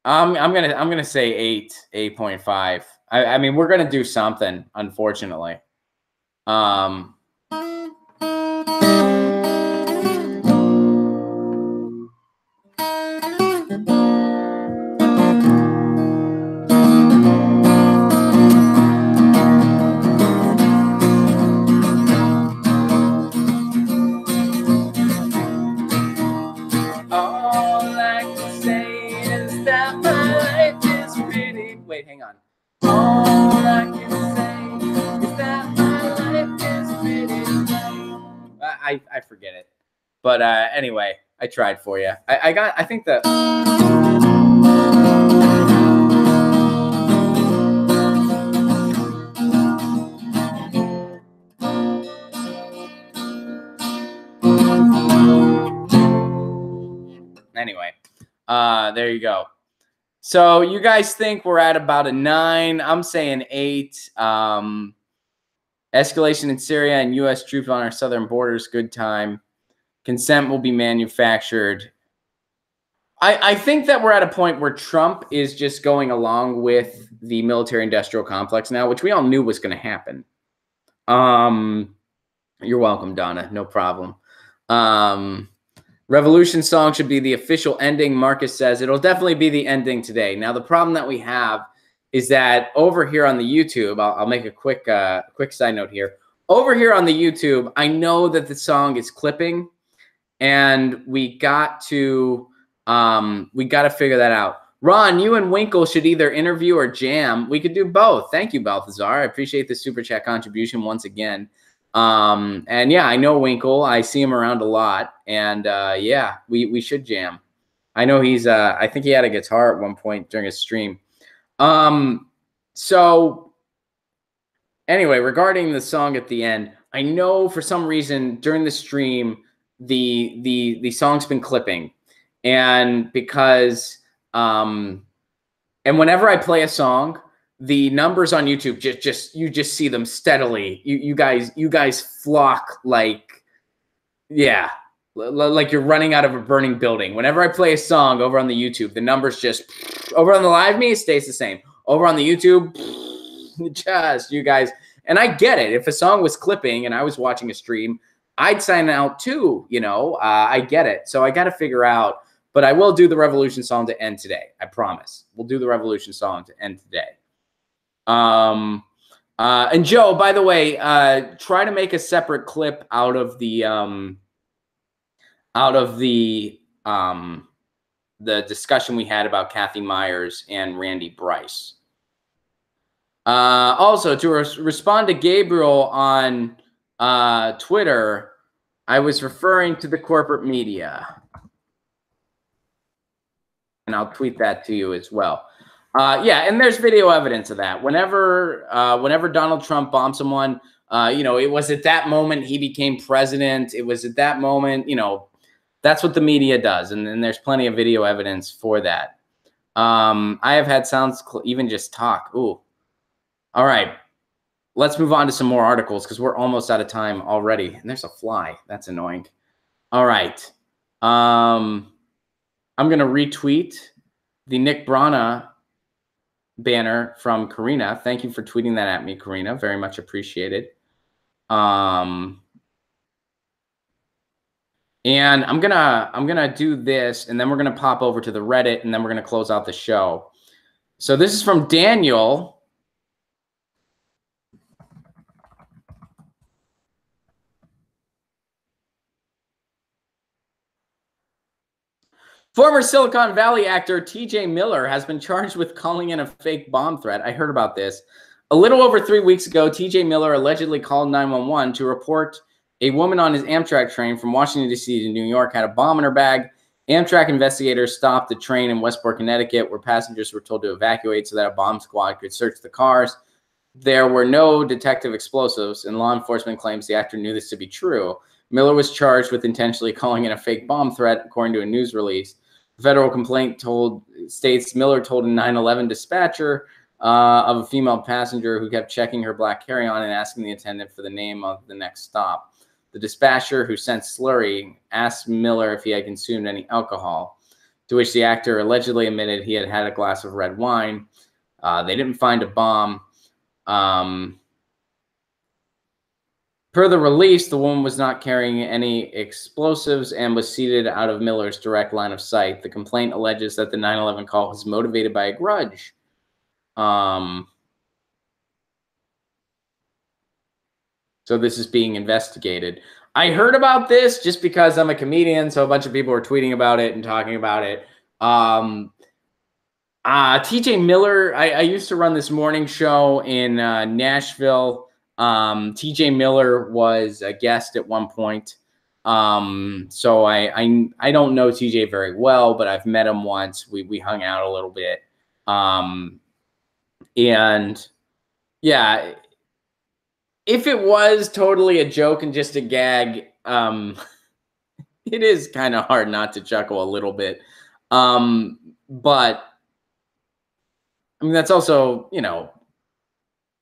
I'm gonna say 8.5. I mean, we're gonna do something, unfortunately. Wait, hang on. All I can say is that my life is pretty. I forget it. But anyway, I tried for you. I think that. Anyway, there you go. So you guys think we're at about a 9. I'm saying 8. Escalation in Syria and U.S. troops on our southern borders. Good time. Consent will be manufactured. I think that we're at a point where Trump is just going along with the military-industrial complex now, which we all knew was going to happen. You're welcome, Donna. No problem. Revolution song should be the official ending. Marcus says it'll definitely be the ending today. Now, the problem that we have is that over here on the YouTube, I'll make a quick side note here. Over here on the YouTube, I know that the song is clipping, and we got to figure that out. Ron, you and Winkle should either interview or jam. We could do both. Thank you, Balthazar. I appreciate the super chat contribution once again. And yeah, I know Winkle. I see him around a lot, and yeah, we should jam. I know he's I think he had a guitar at one point during a stream. So anyway, regarding the song at the end, I know for some reason during the stream the song's been clipping, and because and whenever I play a song, the numbers on YouTube you just see them steadily. You guys flock like, yeah, like you're running out of a burning building. Whenever I play a song over on the YouTube, the numbers just over on the live me, it stays the same. Over on the YouTube, just you guys. And I get it. If a song was clipping and I was watching a stream, I'd sign out too. You know, I get it. So I got to figure out. But I will do the Revolution song to end today. I promise. We'll do the Revolution song to end today. And Joe, by the way, try to make a separate clip out of the discussion we had about Kathy Myers and Randy Bryce. Also, to respond to Gabriel on Twitter, I was referring to the corporate media. And I'll tweet that to you as well. Yeah, and there's video evidence of that. Whenever Donald Trump bombed someone, you know, it was at that moment he became president. It was at that moment, you know, that's what the media does. And then there's plenty of video evidence for that. I have had sounds, even just talk. Ooh. All right. let's move on to some more articles because we're almost out of time already. And there's a fly. That's annoying. All right. I'm going to retweet the Nick Branagh banner from Karina. Thank you for tweeting that at me, Karina. Very much appreciated. And I'm gonna do this, and then we're gonna pop over to the Reddit, and then we're gonna close out the show. So this is from Daniel. Former Silicon Valley actor TJ Miller has been charged with calling in a fake bomb threat. I heard about this. A little over 3 weeks ago, TJ Miller allegedly called 911 to report a woman on his Amtrak train from Washington, D.C. to New York had a bomb in her bag. Amtrak investigators stopped the train in Westport, Connecticut, where passengers were told to evacuate so that a bomb squad could search the cars. There were no detective explosives, and law enforcement claims the actor knew this to be true. Miller was charged with intentionally calling in a fake bomb threat, according to a news release. The federal complaint states Miller told a 911 dispatcher of a female passenger who kept checking her black carry-on and asking the attendant for the name of the next stop. The dispatcher, who sent slurry, asked Miller if he had consumed any alcohol, to which the actor allegedly admitted he had had a glass of red wine. They didn't find a bomb. Per the release, the woman was not carrying any explosives and was seated out of Miller's direct line of sight. The complaint alleges that the 911 call was motivated by a grudge. So this is being investigated. I heard about this just because I'm a comedian, so a bunch of people were tweeting about it and talking about it. TJ Miller, I used to run this morning show in Nashville. TJ Miller was a guest at one point. So I don't know TJ very well, but I've met him once. We hung out a little bit. And yeah, if it was totally a joke and just a gag, it is kind of hard not to chuckle a little bit. But I mean, that's also, you know,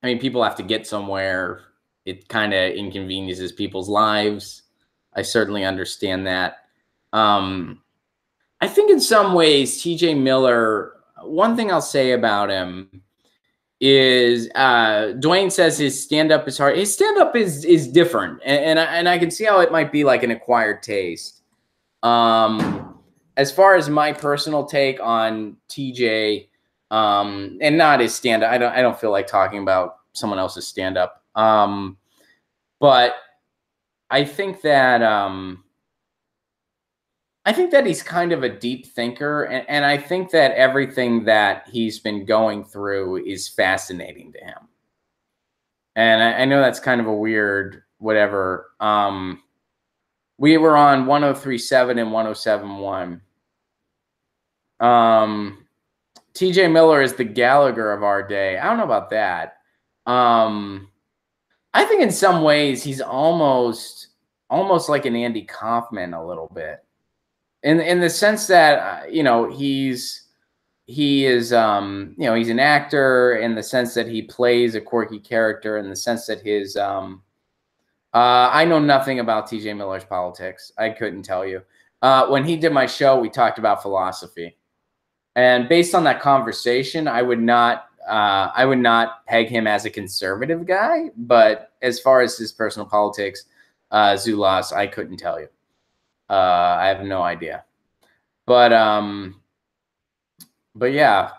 I mean, people have to get somewhere. It kind of inconveniences people's lives. I certainly understand that. I think in some ways, TJ Miller, one thing I'll say about him is Dwayne says his stand-up is hard. His stand-up is different, and I can see how it might be like an acquired taste. As far as my personal take on TJ, and not his stand-up, I don't feel like talking about someone else's stand-up. But I think that he's kind of a deep thinker, and I think that everything that he's been going through is fascinating to him. And I know that's kind of a weird whatever. We were on 103.7 and 107.1. TJ Miller is the Gallagher of our day. I don't know about that. I think in some ways he's almost like an Andy Kaufman a little bit. In the sense that, you know, he is, you know, he's an actor in the sense that he plays a quirky character, in the sense that his, I know nothing about TJ Miller's politics. I couldn't tell you. When he did my show, we talked about philosophy. And based on that conversation, I would not peg him as a conservative guy. But as far as his personal politics, Zulas, I couldn't tell you. I have no idea. But yeah,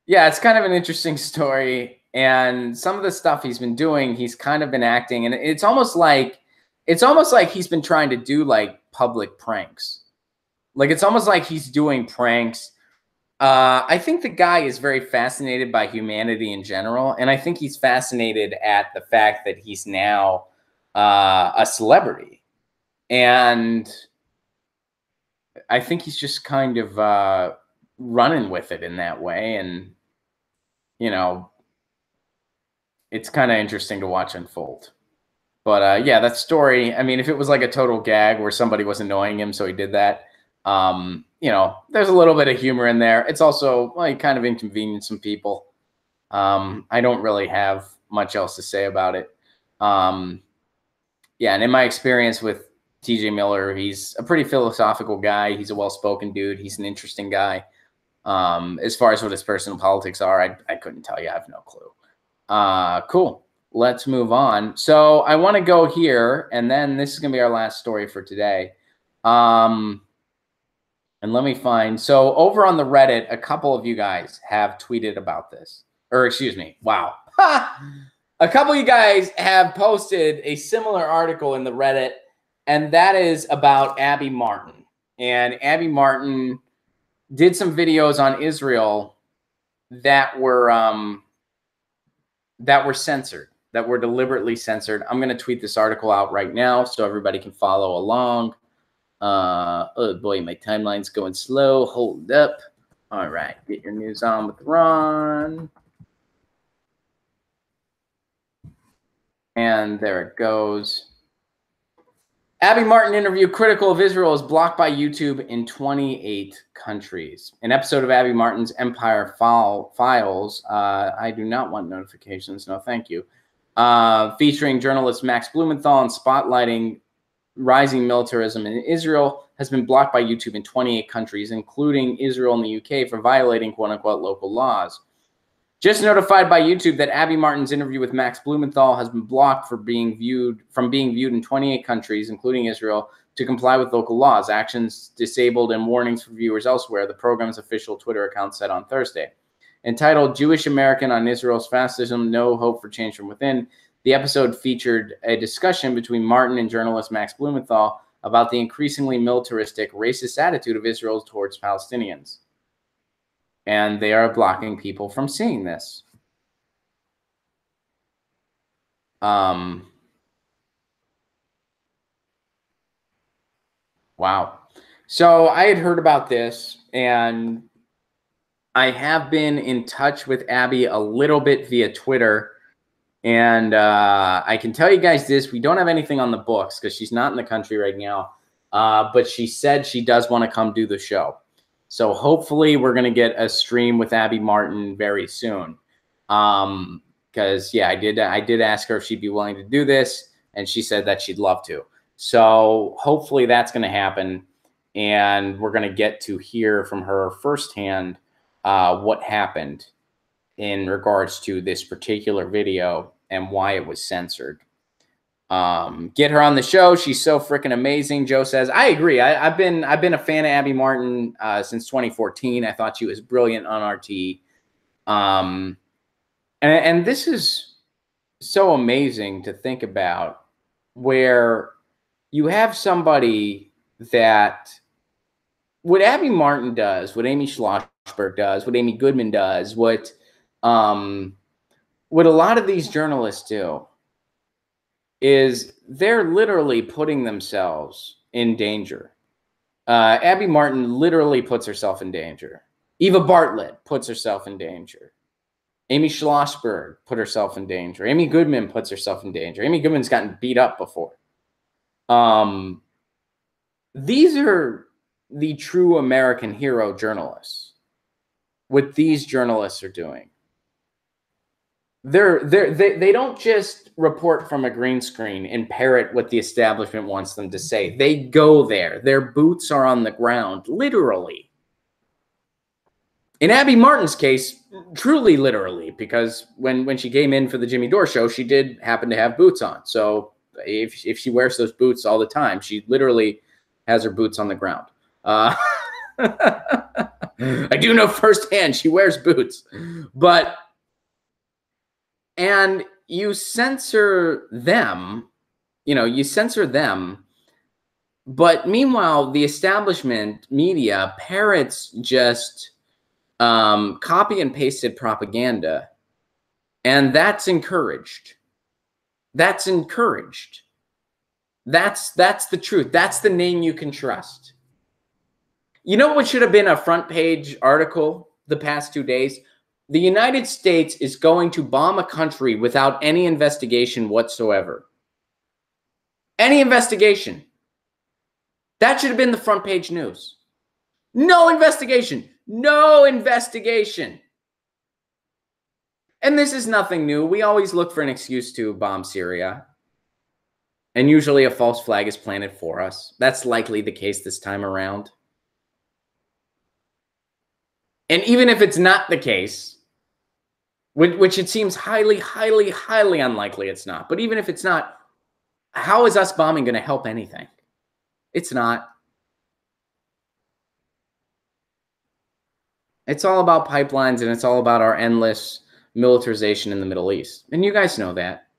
it's kind of an interesting story. And some of the stuff he's been doing, he's kind of been acting, and it's almost like he's been trying to do like public pranks. Like, it's almost like he's doing pranks. I think the guy is very fascinated by humanity in general, and I think he's fascinated at the fact that he's now a celebrity. And I think he's just kind of running with it in that way. And, you know, it's kind of interesting to watch unfold. But yeah, that story, I mean, if it was like a total gag where somebody was annoying him, so he did that, you know, there's a little bit of humor in there. It's also like kind of inconvenienced some people. I don't really have much else to say about it. Yeah, and in my experience with TJ Miller, he's a pretty philosophical guy. He's a well-spoken dude. He's an interesting guy. As far as what his personal politics are, I couldn't tell you. I have no clue. Cool. Let's move on. So I want to go here, and then this is going to be our last story for today. And let me find. So over on the Reddit, a couple of you guys have tweeted about this. Or excuse me. Wow. A couple of you guys have posted a similar article in the Reddit, and that is about Abby Martin. And Abby Martin did some videos on Israel that were censored, that were deliberately censored. I'm going to tweet this article out right now so everybody can follow along. Oh boy, my timeline's going slow. Hold up. All right, get your news on with Ron. And there it goes. Abby Martin interview critical of Israel is blocked by YouTube in 28 countries. An episode of Abby Martin's Empire Files. I do not want notifications. No, thank you. Featuring journalist Max Blumenthal and spotlighting rising militarism in Israel has been blocked by YouTube in 28 countries, including Israel and the UK, for violating quote-unquote local laws. Just notified by YouTube that Abby Martin's interview with Max Blumenthal has been blocked from being viewed in 28 countries, including Israel, to comply with local laws. Actions disabled and warnings for viewers elsewhere, the program's official Twitter account said on Thursday. Entitled Jewish American on Israel's Fascism, No Hope for Change from Within, the episode featured a discussion between Martin and journalist Max Blumenthal about the increasingly militaristic, racist attitude of Israel towards Palestinians. And they are blocking people from seeing this. Wow. So I had heard about this, and I have been in touch with Abby a little bit via Twitter. And I can tell you guys this. We don't have anything on the books because she's not in the country right now. But she said she does want to come do the show. So hopefully we're going to get a stream with Abby Martin very soon. Because, yeah, I did ask her if she'd be willing to do this, and she said that she'd love to. So hopefully that's going to happen, and we're going to get to hear from her firsthand what happened in regards to this particular video and why it was censored. Get her on the show. She's so freaking amazing. Joe says, I agree. I've been a fan of Abby Martin since 2014. I thought she was brilliant on RT. And this is so amazing to think about, where you have somebody that what Abby Martin does, what Amy Schlossberg does, what Amy Goodman does, what a lot of these journalists do, is they're literally putting themselves in danger. Abby Martin literally puts herself in danger. Eva Bartlett puts herself in danger. Amy Schlossberg put herself in danger. Amy Goodman puts herself in danger. Amy Goodman's gotten beat up before. These are the true American hero journalists. What these journalists are doing. They don't just report from a green screen and parrot what the establishment wants them to say. They go there. Their boots are on the ground, literally. In Abby Martin's case, truly literally, because when she came in for the Jimmy Dore show, she did happen to have boots on. So if she wears those boots all the time, she literally has her boots on the ground. I do know firsthand she wears boots. And you censor them, but meanwhile, the establishment media parrots just copy and pasted propaganda, and that's encouraged. That's encouraged. That's the truth. That's the name you can trust. You know what should have been a front page article the past 2 days? The United States is going to bomb a country without any investigation whatsoever. Any investigation. That should have been the front page news. No investigation. No investigation. And this is nothing new. We always look for an excuse to bomb Syria. And usually a false flag is planted for us. That's likely the case this time around. And even if it's not the case, which it seems highly, highly, highly unlikely it's not. But even if it's not, how is us bombing going to help anything? It's not. It's all about pipelines, and it's all about our endless militarization in the Middle East. And you guys know that.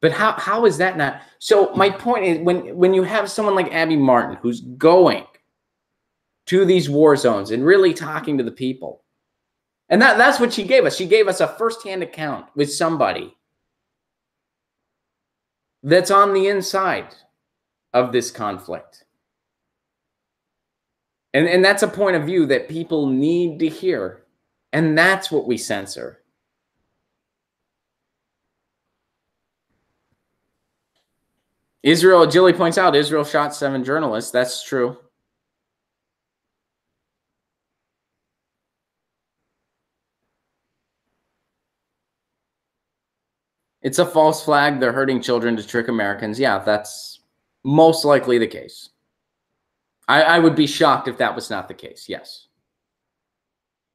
But how is that not? So my point is, when you have someone like Abby Martin who's going to these war zones and really talking to the people, and that's what she gave us. She gave us a firsthand account with somebody that's on the inside of this conflict. And that's a point of view that people need to hear. And that's what we censor. Israel, Jilly points out, Israel shot 7 journalists. That's true. It's a false flag. They're hurting children to trick Americans. Yeah, that's most likely the case. I would be shocked if that was not the case. Yes.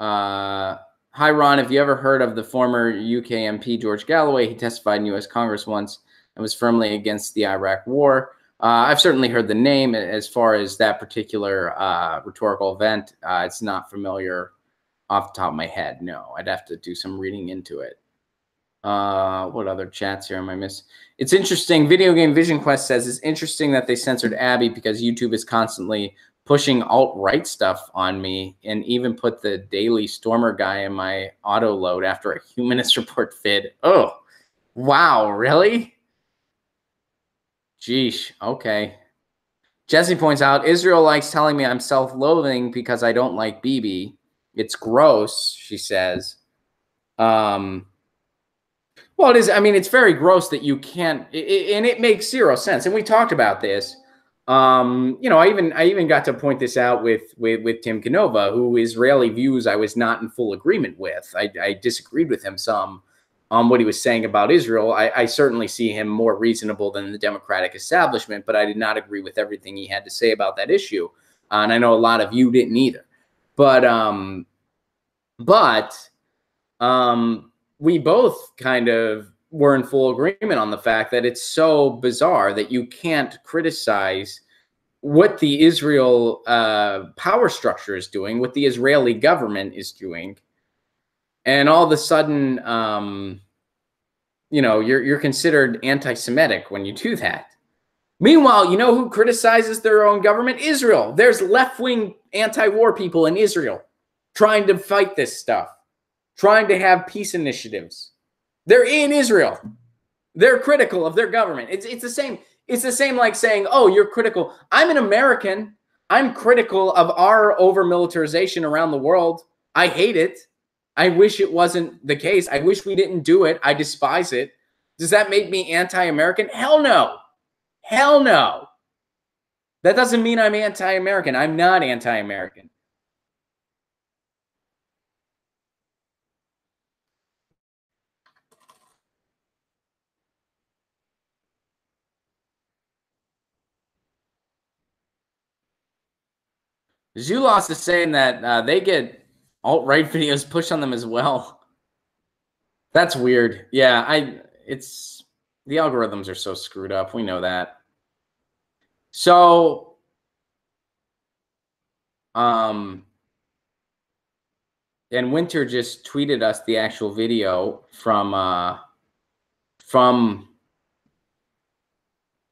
Hi, Ron. Have you ever heard of the former UK MP, George Galloway? He testified in U.S. Congress once and was firmly against the Iraq war. I've certainly heard the name. As far as that particular rhetorical event, it's not familiar off the top of my head. No, I'd have to do some reading into it. What other chats here am I missing? It's interesting. Video Game Vision Quest says it's interesting that they censored Abby because YouTube is constantly pushing alt-right stuff on me and even put the Daily Stormer guy in my auto load after a Humanist Report vid. Oh, wow. Really? Geesh. Okay. Jesse points out, Israel likes telling me I'm self-loathing because I don't like Bibi. It's gross, she says. Well, it is. I mean, it's very gross that you can't, and it makes zero sense. And we talked about this. You know, I even got to point this out with Tim Canova, who Israeli views I was not in full agreement with. I disagreed with him some on what he was saying about Israel. I certainly see him more reasonable than the Democratic establishment, but I did not agree with everything he had to say about that issue. And I know a lot of you didn't either. But we both kind of were in full agreement on the fact that it's so bizarre that you can't criticize what the Israel power structure is doing, what the Israeli government is doing, and all of a sudden, you know, you're considered anti-Semitic when you do that. Meanwhile, you know who criticizes their own government? Israel. There's left-wing anti-war people in Israel trying to fight this stuff, trying to have peace initiatives. They're in Israel. They're critical of their government. It's the same. It's the same like saying, oh, you're critical. I'm an American. I'm critical of our over-militarization around the world. I hate it. I wish it wasn't the case. I wish we didn't do it. I despise it. Does that make me anti-American? Hell no. Hell no. That doesn't mean I'm anti-American. I'm not anti-American. Zulos is saying that they get alt-right videos pushed on them as well. That's weird. Yeah, the algorithms are so screwed up. We know that. So, and Winter just tweeted us the actual video from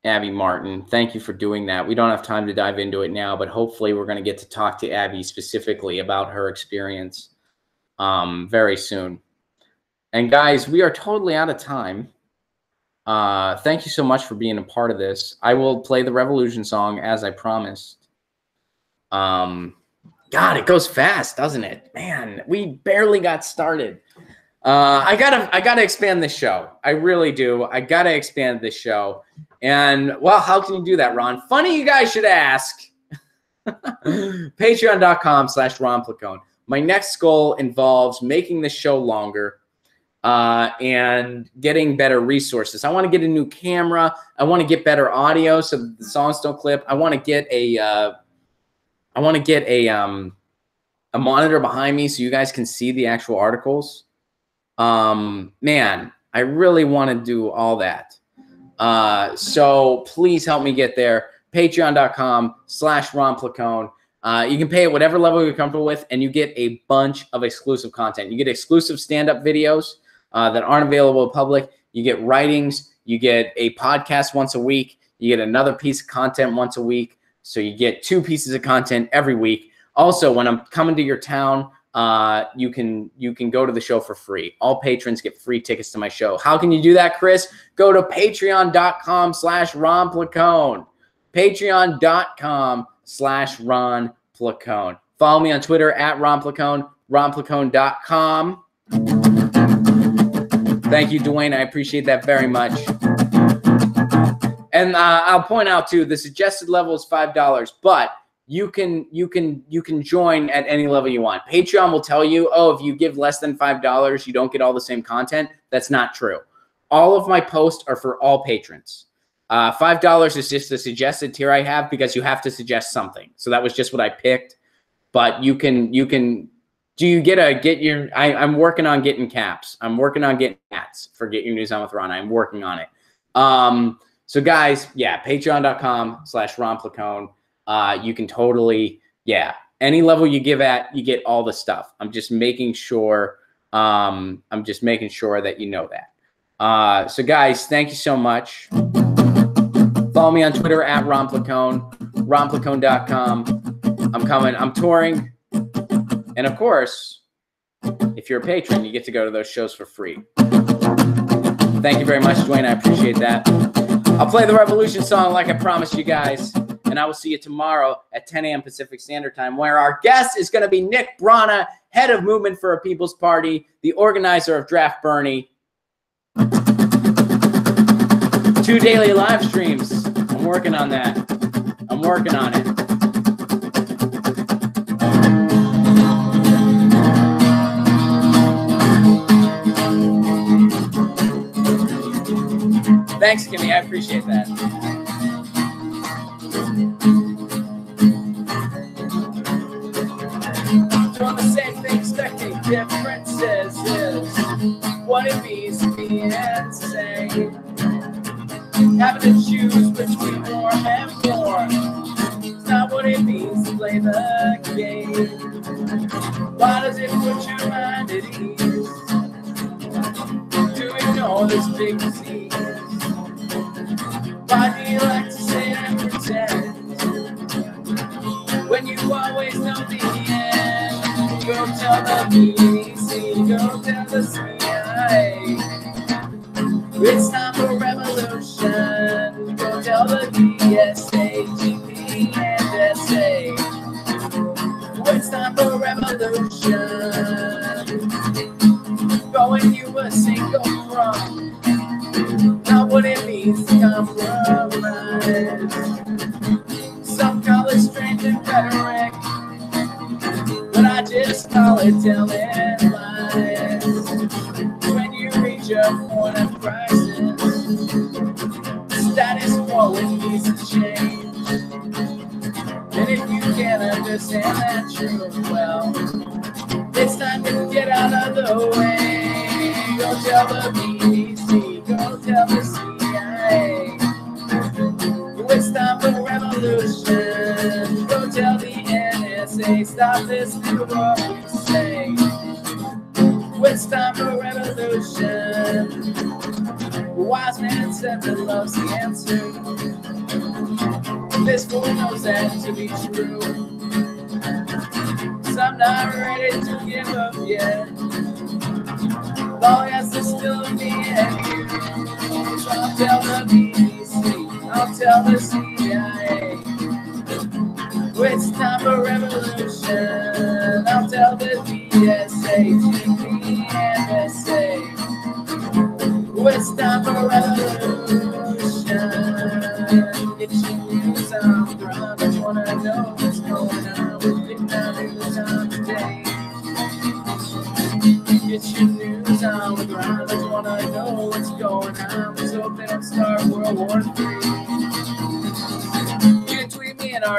Abby Martin. Thank you for doing that. We don't have time to dive into it now, but hopefully we're going to get to talk to Abby specifically about her experience very soon. And guys, we are totally out of time. Thank you so much for being a part of this. I will play the Revolution song as I promised. God, it goes fast, doesn't it? Man, we barely got started. I gotta expand this show. I really do. I gotta expand this show. And well, how can you do that, Ron? Funny you guys should ask. Patreon.com/Ron Placone. My next goal involves making this show longer. and getting better resources. I want to get a new camera. I want to get better audio so the songs don't clip. I want to get a monitor behind me so you guys can see the actual articles. Man, I really want to do all that. So please help me get there. Patreon.com/Ron Placone. You can pay at whatever level you're comfortable with, and you get a bunch of exclusive content. You get exclusive stand-up videos that aren't available to public. You get writings. You get a podcast once a week. You get another piece of content once a week. So you get 2 pieces of content every week. Also, when I'm coming to your town, you can go to the show for free. All patrons get free tickets to my show. How can you do that, Chris? Go to patreon.com/Ron Placone. Patreon.com/Ron Placone. Follow me on Twitter at Ron Placone, ronplacone.com. Thank you, Dwayne. I appreciate that very much. And I'll point out too, the suggested level is $5, but you can join at any level you want. Patreon will tell you, oh, if you give less than $5, you don't get all the same content. That's not true. All of my posts are for all patrons. $5 is just a suggested tier I have because you have to suggest something. So that was just what I picked. But you can. Do you get your? I'm working on getting caps. I'm working on getting hats for Get Your News On with Ron. I'm working on it. So guys, yeah, patreon.com/Ron Placone. You can totally, yeah, any level you give at, you get all the stuff. I'm just making sure. That you know that. So guys, thank you so much. Follow me on Twitter at Ron Placone, ronplacone.com. I'm touring. And of course, if you're a patron, you get to go to those shows for free. Thank you very much, Dwayne. I appreciate that. I'll play the Revolution song like I promised you guys. And I will see you tomorrow at 10 a.m. Pacific Standard Time, where our guest is going to be Nick Branagh, head of Movement for a People's Party, the organizer of Draft Bernie. 2 daily live streams. I'm working on that. I'm working on it. Thanks, Kimmy. I appreciate that. Doing the same thing, expecting differences is what it means to be insane. Having to choose between more and more. It's not what it means to play the game. Why does it put your mind at ease to ignore this big disease? Why do you like to say and pretend when you always know the end? Go tell the BBC, go tell the CIA. It's time for revolution. Go tell the DSA, GP, and SA. It's time for revolution. Going you a single crumb. Not what it means to compromise. Some call it strength and rhetoric, but I just call it telling lies. When you reach a point of crisis, status quo it needs to change. And if you can't understand that truth, well, it's time to get out of the way. Go tell the BBC, go tell the CIA. It's time for revolution. Go tell the NSA, stop this, do what we say. It's time for revolution. The wise man said that love's the answer. This fool knows that to be true. So I'm not ready to give up yet. Long as there's still me and you. So I'll tell the BBC, I'll tell the CIA. It's time for revolution. I'll tell the DSA, GP, and SA. It's time for revolution. Get your news on with Ron. I wanna know what's going on with Get Your News On today. Get your news on with Ron.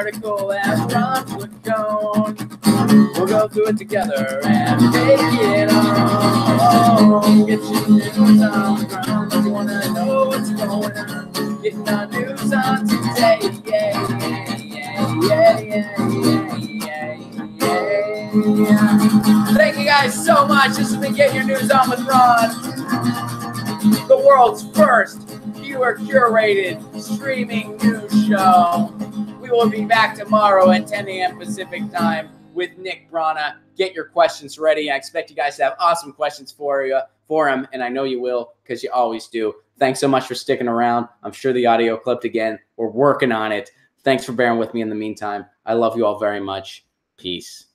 article at Ron Placone. We'll go through it together and make it our own. Get your news on with Ron. If you want to know what's going on, getting our news on today. Thank you guys so much. This has been Get Your News On with Ron, the world's first viewer-curated streaming news show. We will be back tomorrow at 10 a.m. Pacific time with Nick Branagh. Get your questions ready. I expect you guys to have awesome questions for him, and I know you will because you always do. Thanks so much for sticking around. I'm sure the audio clipped again. We're working on it. Thanks for bearing with me in the meantime. I love you all very much. Peace.